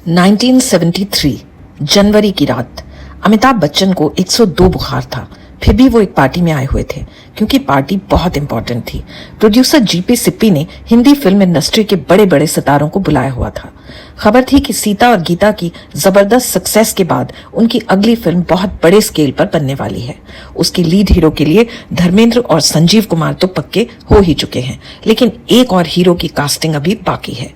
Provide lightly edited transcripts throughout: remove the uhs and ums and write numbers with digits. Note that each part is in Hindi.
1973 जनवरी की रात अमिताभ बच्चन को 102 बुखार था। फिर भी वो एक पार्टी में आए हुए थे क्योंकि पार्टी बहुत इंपॉर्टेंट थी। प्रोड्यूसर जीपी सिप्पी ने हिंदी फिल्म इंडस्ट्री के बड़े बड़े सितारों को बुलाया हुआ था। खबर थी कि सीता और गीता की जबरदस्त सक्सेस के बाद उनकी अगली फिल्म बहुत बड़े स्केल पर बनने वाली है। उसके लीड हीरो के लिए धर्मेंद्र और संजीव कुमार तो पक्के हो ही चुके हैं, लेकिन एक और हीरो की कास्टिंग अभी बाकी है।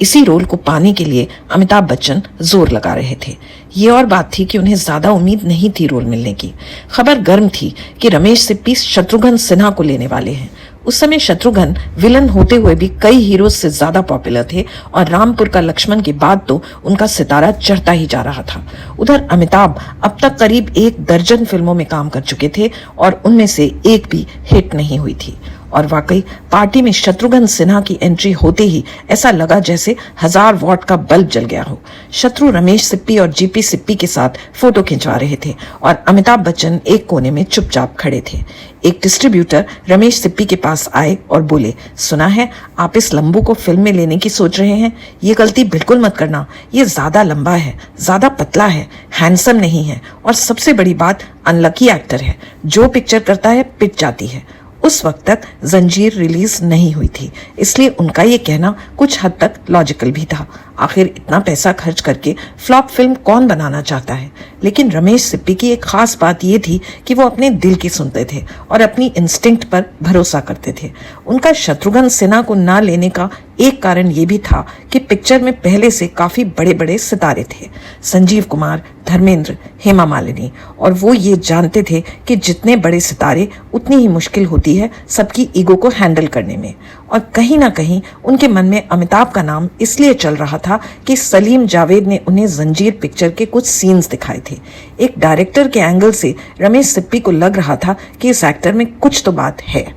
इसी रोल को पाने के लिए अमिताभ बच्चन जोर लगा रहे थे। ये और बात थी कि उन्हें ज्यादा उम्मीद नहीं थी रोल मिलने की। खबर गर्म थी कि रमेश सिप्पी शत्रुघ्न सिन्हा को लेने वाले हैं। उस समय शत्रुघ्न विलन होते हुए भी कई हीरोज से ज्यादा पॉपुलर थे और रामपुर का लक्ष्मण के बाद तो उनका सितारा चढ़ता ही जा रहा था। उधर अमिताभ अब तक करीब 1 दर्जन फिल्मों में काम कर चुके थे और उनमें से एक भी हिट नहीं हुई थी। और वाकई पार्टी में शत्रुघ्न सिन्हा की एंट्री होते ही ऐसा लगा जैसे 1000 वॉट का बल्ब जल गया हो। शत्रु रमेश सिप्पी और जीपी सिप्पी के साथ फोटो खिंचवा रहे थे और अमिताभ बच्चन एक कोने में चुपचाप खड़े थे। एक डिस्ट्रीब्यूटर रमेश सिप्पी के पास आए और बोले, सुना है आप इस लंबू को फिल्म में लेने की सोच रहे हैं। ये गलती बिल्कुल मत करना। ये ज्यादा लंबा है, ज्यादा पतला है, हैंडसम नहीं है और सबसे बड़ी बात अनलकी एक्टर है। जो पिक्चर करता है पिट जाती है। उस वक्त तक जंजीर रिलीज नहीं हुई थी, इसलिए उनका ये कहना कुछ हद तक लॉजिकल भी था। आखिर इतना पैसा खर्च करके फ्लॉप फिल्म कौन बनाना चाहता है। लेकिन रमेश सिप्पी की एक खास बात ये थी कि वो अपने दिल की सुनते थे और अपनी इंस्टिंक्ट पर भरोसा करते थे। उनका शत्रुघ्न सिन्हा को ना लेने का एक कारण ये भी था कि पिक्चर में पहले से काफी बड़े बड़े सितारे थे, संजीव कुमार, धर्मेंद्र, हेमा मालिनी, और वो ये जानते थे कि जितने बड़े सितारे उतनी ही मुश्किल होती है सबकी ईगो को हैंडल करने में। और कहीं ना कहीं उनके मन में अमिताभ का नाम इसलिए चल रहा था कि सलीम जावेद ने उन्हें जंजीर पिक्चर के कुछ सीन्स दिखाए थे। एक डायरेक्टर के एंगल से रमेश सिप्पी को लग रहा था कि इस एक्टर में कुछ तो बात है।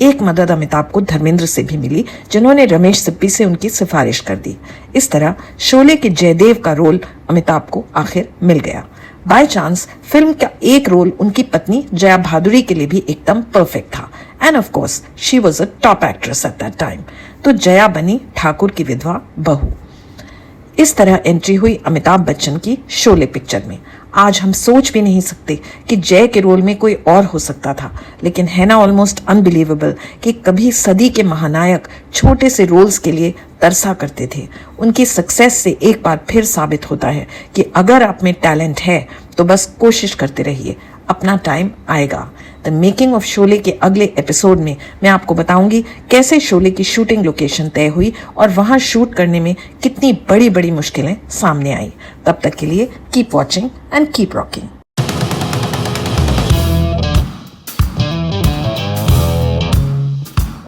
एक मदद अमिताभ को धर्मेंद्र से भी मिली, जिन्होंने रमेश सिप्पी से उनकी सिफारिश कर दी। इस तरह शोले के जयदेव का रोल अमिताभ को आखिर मिल गया। बाय चांस फिल्म का एक रोल उनकी पत्नी जया भादुरी के लिए भी एकदम परफेक्ट था, end of course she was a top actress at that time. तो जया बनी ठाकुर की विधवा बहू। इस तरह एंट्री हुई अमिताभ बच्चन की शोले पिक्चर में। आज हम सोच भी नहीं सकते कि जय के रोल में कोई और हो सकता था, लेकिन है ना ऑलमोस्ट अनबिलीवेबल कि कभी सदी के महानायक छोटे से रोल्स के लिए तरसा करते थे। उनकी सक्सेस से एक बार फिर साबित होता है कि अगर आप में टैलेंट है तो बस कोशिश करते रहिए, अपना टाइम आएगा। द मेकिंग ऑफ शोले के अगले एपिसोड में मैं आपको बताऊंगी कैसे शोले की शूटिंग लोकेशन तय हुई और वहां शूट करने में कितनी बड़ी बड़ी मुश्किलें सामने आई। तब तक के लिए keep watching and keep rocking.